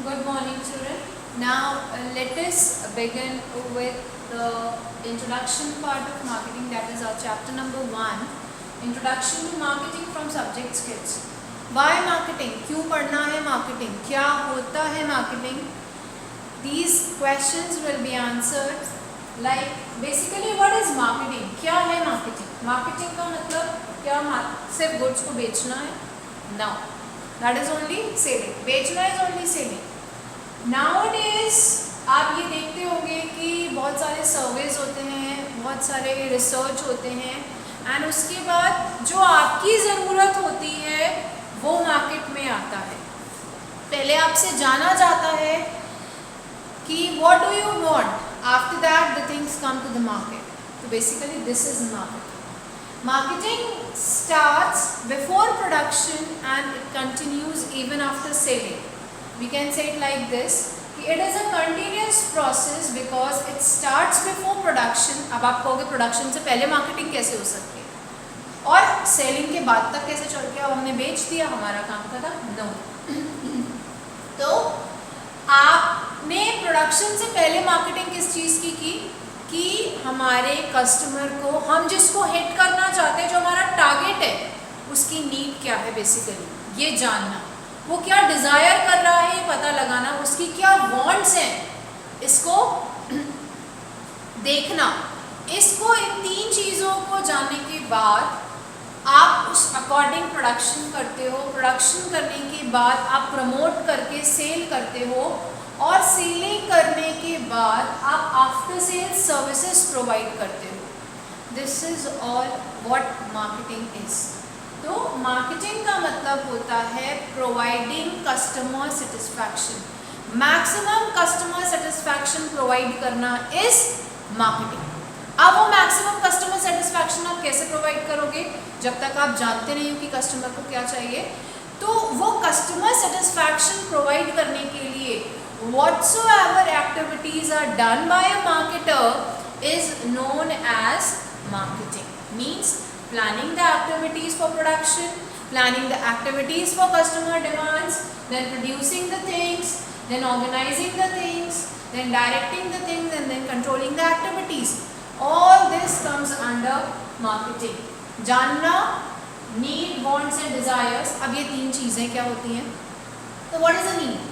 Good morning, children. Now let us begin with the introduction part of marketing, that is our chapter number 1, Introduction to Marketing from Subject Skills. Why marketing? क्यों पढ़ना है marketing? क्या होता है marketing? These questions will be answered like basically what is marketing? क्या है marketing? Marketing का मतलब क्या सिर्फ goods को बेचना है? No. That is only selling. बेचना is only selling. Nowadays आप ये देखते होंगे कि बहुत सारे सर्वेज होते हैं, बहुत सारे रिसर्च होते हैं एंड उसके बाद जो आपकी ज़रूरत होती है वो मार्केट में आता है. पहले आपसे जाना जाता है कि what do you want? After that the things come to the market. So basically this is marketing. Marketing starts before production and it continues even after selling. We can say it like this. It is a continuous process because it starts before production. अब आप कहोगे production से पहले marketing कैसे हो सकती है और सेलिंग के बाद तक कैसे चल के अब हमने बेच दिया, हमारा काम खत्म? नो. तो आपने प्रोडक्शन से पहले मार्केटिंग किस चीज़ की कि हमारे कस्टमर को, हम जिसको हिट करना चाहते हैं, जो हमारा टारगेट है, उसकी नीड क्या है, बेसिकली ये जानना, वो क्या डिज़ायर कर रहा है ये पता लगाना, उसकी क्या वांट्स हैं इसको देखना. इसको इन 3 चीज़ों को जानने के बाद आप उस अकॉर्डिंग प्रोडक्शन करते हो. प्रोडक्शन करने के बाद आप प्रमोट करके सेल करते हो और सेलिंग करने के बाद आप आफ्टर सेल सर्विसेज प्रोवाइड करते हो. This is all what marketing is. तो मार्केटिंग का मतलब होता है providing customer satisfaction. Maximum customer satisfaction provide करना इज मार्केटिंग. अब वो मैक्सिमम कस्टमर सेटिस्फैक्शन आप कैसे प्रोवाइड करोगे जब तक आप जानते नहीं हो कि कस्टमर को क्या चाहिए. तो वो कस्टमर सेटिस्फैक्शन प्रोवाइड करने के लिए whatsoever activities are done by a marketer is known as marketing. Means planning the activities for production, planning the activities for customer demands, then producing the things, then organizing the things, then directing the things and then controlling the activities. All this comes under marketing. जानना, need, wants and desires. अब ये 3 चीज़ें क्या होती हैं? तो what is a need?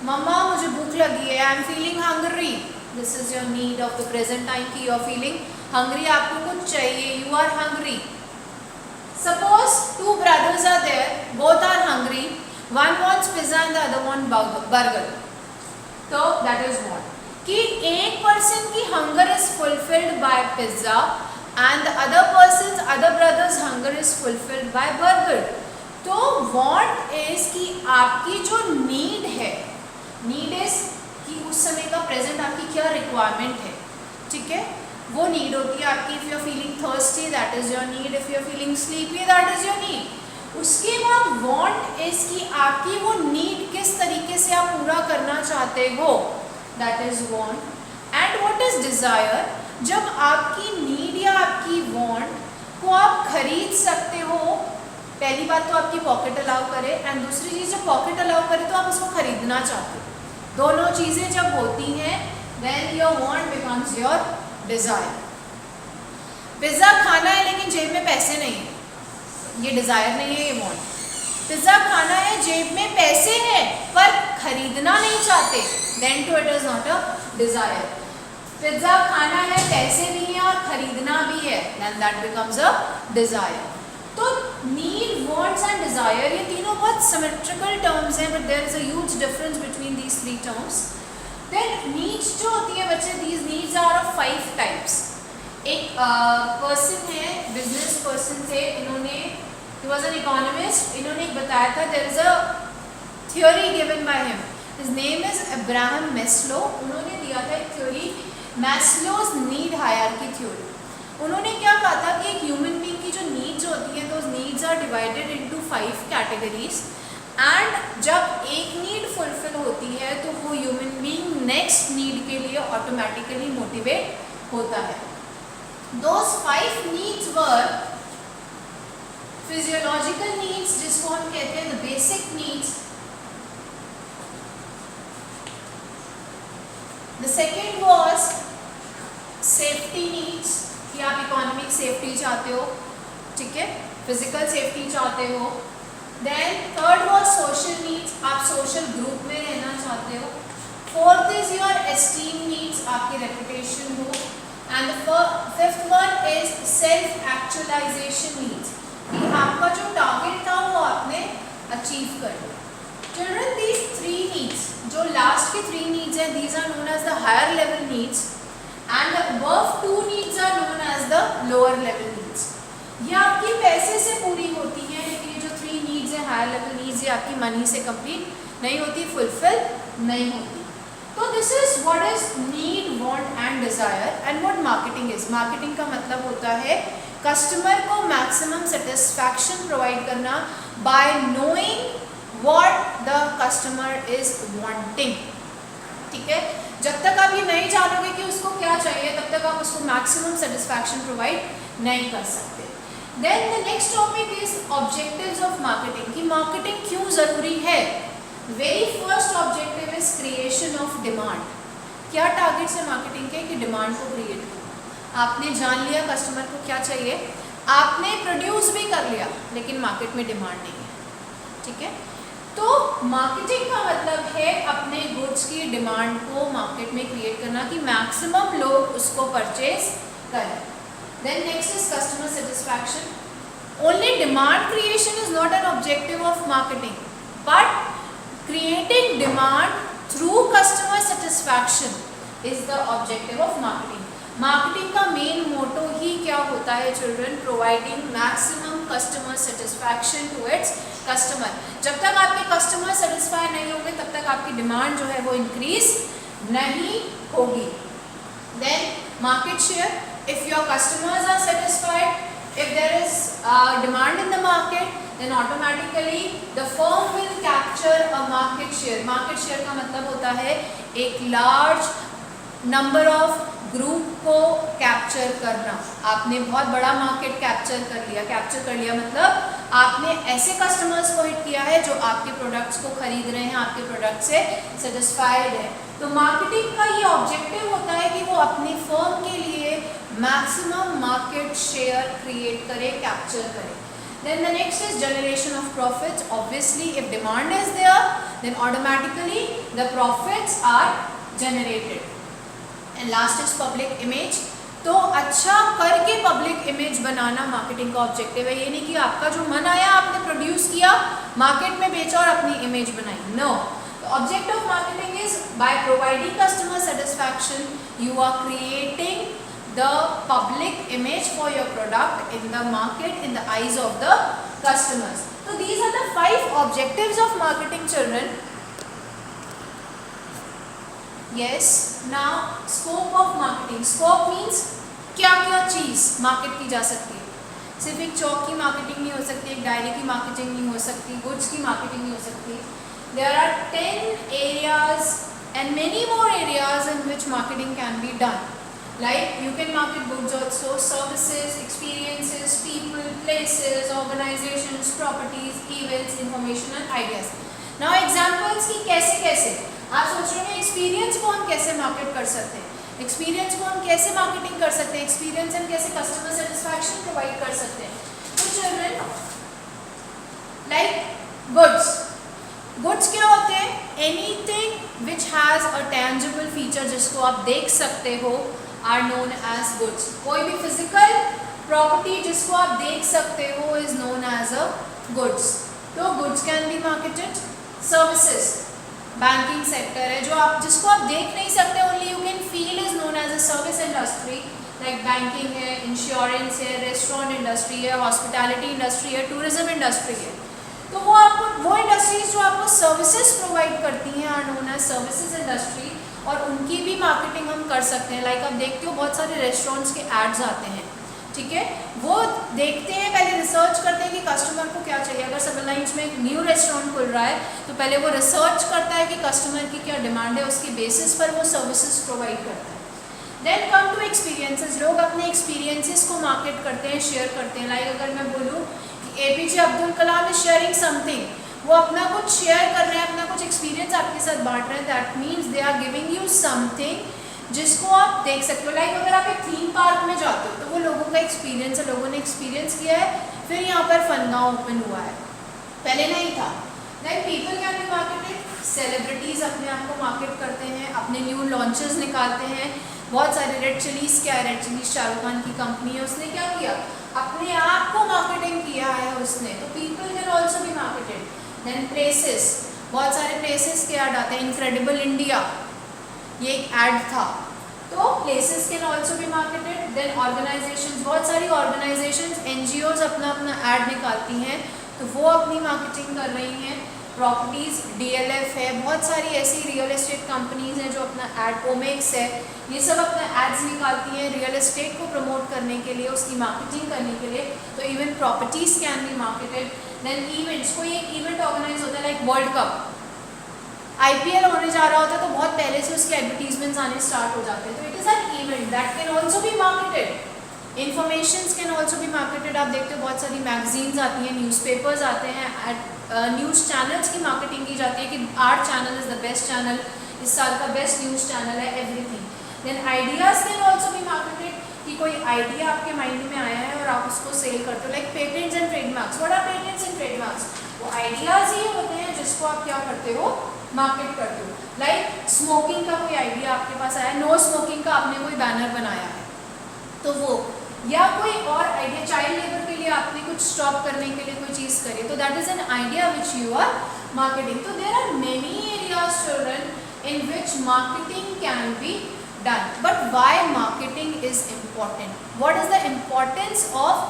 मम्मा मुझे भूख लगी है, I am feeling hungry. This is your need of the present time की यू आर फीलिंग हंग्री, आपको कुछ चाहिए, you are hungry. Suppose 2 brothers are there, both are hungry, one wants pizza and the other wants burger. तो that is what कि एक person की hunger is fulfilled by pizza and the other brothers hunger is fulfilled by burger. तो want is कि आपकी जो need है, need is कि उस समय का प्रेजेंट आपकी क्या रिक्वायरमेंट है, ठीक है, वो नीड होती है आपकी. If you are feeling thirsty that is your need, if you are feeling sleepy that is your need. उसके बाद वांट इज कि आपकी वो नीड किस तरीके से आप पूरा करना चाहते हो, that is want. And what is desire? जब आपकी नीड या आपकी वांट को आप खरीद सकते हो, पहली बात तो आपकी पॉकेट अलाउ करे एंड दूसरी चीज़ जब पॉकेट अलाउ करे तो आप उसको खरीदना चाहते हो. दोनों चीज़ें जब होती हैं then your want becomes your desire. Pizza खाना है लेकिन जेब में पैसे नहीं है, ये डिज़ायर नहीं है, ये वांट. पिज़्ज़ा खाना है, जेब में पैसे हैं पर खरीदना नहीं चाहते, then too it is not a desire. Pizza खाना है, पैसे भी हैं और खरीदना भी है, then that becomes a desire. तो नीड, वांट्स एंड डिज़ायर ये तीनों बहुत सिमेट्रिकल टर्म्स हैं, but there is a huge difference between these 3 terms. Then needs जो होती है बच्चे, these needs are of 5 types. एक पर्सन है, बिजनेस पर्सन थे, इन्होंने, ही वाज एन इकोनॉमिस्ट, इन्होंने एक बताया था, there is a theory given by him, his name is Abraham Maslow. उन्होंने दिया था एक थ्योरी, मैस्लोज नीड हायरार्की थ्योरी. उन्होंने क्या कहा था कि एक ह्यूमन बीइंग की जो नीड्स होती हैं, those needs are divided into 5 categories. And जब एक नीड फुलफिल होती है तो वो ह्यूमन बीइंग नेक्स्ट नीड के लिए ऑटोमेटिकली मोटिवेट होता है. Those 5 needs were physiological needs, जिसको हम कहते हैं the basic needs, the second was safety needs, कि आप इकोनॉमिक सेफ्टी चाहते हो, ठीक है, फिजिकल सेफ्टी चाहते हो। Then third was social needs, आप सोशल ग्रुप में रहना चाहते हो। Fourth is your esteem needs, आपकी रेपुटेशन हो। And fifth one is self actualization needs, कि आपका जो टारगेट था वो आपने अचीव कर लिया। चिल्ड्रन दीज थ्री नीड्स, जो लास्ट की थ्री नीड्स हैं, these are known as the higher level needs and above two needs are known as the lower level needs। ये आपकी पैसे से पूरी होती हैं, लेकिन ये जो थ्री नीड्स है हायर लेवल नीड्स, ये आपकी मनी से कंप्लीट नहीं होती, फुलफिल नहीं होती। तो this is what is need, want and desire and what marketing is. Marketing का मतलब होता है कस्टमर को मैक्सिमम सेटिस्फैक्शन प्रोवाइड करना bye knowing what the customer is wanting, ठीक है। जब तक आप ये नहीं जानोगे कि उसको क्या चाहिए, तब तक आप उसको मैक्सिमम सेटिस्फैक्शन प्रोवाइड नहीं कर सकते। Then the next topic is objectives of marketing, कि मार्केटिंग क्यों ज़रूरी है। Very first objective is creation of demand. क्या टारगेट्स है मार्केटिंग के, कि डिमांड को क्रिएट करो। आपने जान लिया कस्टमर को क्या चाहिए, आपने प्रोड्यूस भी कर लिया, लेकिन मार्केट में डिमांड नहीं है, ठीक है। तो मार्केटिंग का मतलब है अपने गुड्स की डिमांड को मार्केट में क्रिएट करना, कि मैक्सिमम लोग उसको परचेज करें। Then next is customer satisfaction. Only demand creation is not an objective of marketing, but creating demand through customer satisfaction is the objective of marketing. Marketing का main motto ही क्या होता है children, providing maximum customer satisfaction to its customer. जब तक आपके customer satisfy नहीं होंगे, तब तक आपकी डिमांड जो है वो इंक्रीज नहीं होगी। Then market share, if your customers are satisfied, if there is demand in the market, then automatically the firm will capture a market share। market share का मतलब होता है एक large number of ग्रुप को capture करना। आपने बहुत बड़ा मार्केट कैप्चर कर लिया मतलब आपने ऐसे कस्टमर्स को हिट किया है जो आपके प्रोडक्ट्स को खरीद रहे हैं, आपके प्रोडक्ट से सेटिस्फाइड है। तो मार्केटिंग का ये ऑब्जेक्टिव होता है कि वो अपनी फर्म के लिए मैक्सिमम मार्केट शेयर क्रिएट करे, कैप्चर करे। Then the next is generation of profits। Obviously, if demand is there, then automatically the profits are generated। And last is public image। तो अच्छा करके पब्लिक इमेज बनाना marketing का objective है। ये नहीं कि आपका जो मन आया आपने प्रोड्यूस किया, मार्केट में बेचा और अपनी इमेज बनाई, no. Objective of marketing is by providing customer satisfaction you are creating the public image for your product in the market, in the eyes of the customers। So these are the 5 objectives of marketing, children। Yes, now scope of marketing। Scope means क्या क्या चीज़ market की जा सकती है। सिर्फ एक चौक की marketing नहीं हो सकती, एक डायरी की मार्केटिंग नहीं हो सकती, गुड्स की मार्केटिंग नहीं हो सकती। There are 10 areas and many more areas in which marketing can be done। Like you can market goods also, services, experiences, people, places, organizations, properties, events, information and ideas। Now examples की कैसे कैसे आप सोच रहे हैं experience को हम कैसे मार्केट कर सकते हैं, एक्सपीरियंस को हम कैसे मार्केटिंग कर सकते हैं, एक्सपीरियंस हम कैसे कस्टमर सेटिस्फैक्शन प्रोवाइड कर सकते हैं। तो चिल्ड्रन लाइक गुड्स क्या होते हैं, anything which has a tangible feature, जिसको आप देख सकते हो, आर नोन एज गुड्स। कोई भी फिजिकल प्रॉपर्टी जिसको आप देख सकते हो is known as a goods. तो goods can be marketed. Services, banking sector है जो आप जिसको आप देख नहीं सकते, only you can feel, is known as a service industry. Like banking है, इंश्योरेंस है, रेस्टोरेंट इंडस्ट्री है, हॉस्पिटैलिटी इंडस्ट्री है, टूरिज्म इंडस्ट्री है। तो वो आपको वो इंडस्ट्रीज जो आपको सर्विसेज प्रोवाइड करती हैं are known as services industry, और उनकी भी मार्केटिंग हम कर सकते हैं। लाइक आप देखते हो बहुत सारे रेस्टोरेंट्स के एड्स आते हैं, ठीक है, वो देखते हैं, पहले रिसर्च करते हैं कि कस्टमर को क्या चाहिए। अगर सिविल लाइन्स में एक न्यू रेस्टोरेंट खुल रहा है तो पहले वो रिसर्च करता है कि कस्टमर की क्या डिमांड है, उसकी बेसिस पर वो सर्विसेज प्रोवाइड करता है। Then come to experiences. लोग अपने एक्सपीरियंसेस को मार्केट करते हैं, शेयर करते हैं। लाइक अगर मैं बोलूँ कि APJ Abdul Kalam is sharing something, वो अपना कुछ शेयर कर रहे हैं, अपना कुछ एक्सपीरियंस आपके साथ बांट रहे हैं, that means they are giving you something जिसको आप देख सकते हो। लाइक अगर आप एक थीम पार्क में जाते हो तो वो लोगों का एक्सपीरियंस है, लोगों ने एक्सपीरियंस किया है, फिर यहाँ पर फनगांव ओपन हुआ है, पहले नहीं था। Like people can be marketed, celebrities अपने आप को मार्केट करते हैं, अपने न्यू लॉन्चेस निकालते हैं। बहुत सारे रेड चिलीज, क्या रेड चिलीज शाहरुख खान की कंपनी है, उसने क्या किया, अपने आप को मार्केटिंग किया है उसने, तो people can also be marketed. Then places, बहुत सारे प्लेसेस के ऐड आते हैं, इनक्रेडिबल इंडिया ये एक ऐड था, तो places can also be marketed. Then organizations, बहुत सारी ऑर्गेनाइजेशंस एनजीओज अपना अपना ऐड निकालती हैं, तो वो अपनी मार्केटिंग कर रही हैं। प्रॉपर्टीज़, डीएलएफ है, बहुत सारी ऐसी रियल एस्टेट कंपनीज हैं जो अपना ऐड, ओमेक्स है, ये सब अपना एड्स निकालती हैं रियल एस्टेट को प्रमोट करने के लिए, उसकी मार्केटिंग करने के लिए। तो even properties can be marketed. Then events, कोई एक इवेंट ऑर्गेनाइज होता है लाइक वर्ल्ड कप, आईपीएल होने जा रहा होता है, तो बहुत पहले से उसके एडवर्टीजमेंट्स आने स्टार्ट हो जाते हैं, तो it is an event that can also be marketed. Informations can also be marketed. आप देखते हो बहुत सारी मैगजीन्स आती हैं, न्यूज़पेपर्स आते हैं, न्यूज़ चैनल्स की मार्केटिंग की जाती है कि our channel is the best channel, इस साल का बेस्ट न्यूज़ चैनल है, everything. Then ideas can also be marketed, कि कोई आइडिया आपके माइंड में आया है और आप उसको सेल करते हो। Like patents and trademarks, what are patents and trademarks, वो आइडियाज़ ही होते हैं जिसको आप क्या करते हो, मार्केट करते हो। लाइक स्मोकिंग का कोई आइडिया आपके पास आया, नो स्मोकिंग का आपने कोई बैनर बनाया है, तो वो, या कोई और आइडिया, चाइल्ड लेबर के लिए आपने कुछ स्टॉप करने के लिए कोई चीज़ करी, तो that is an idea which you are marketing. तो there are many areas children in which marketing can be done, but why marketing is important, what is the importance of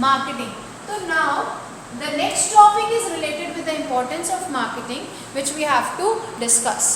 marketing? So now the next topic is related with the importance of marketing, which we have to discuss.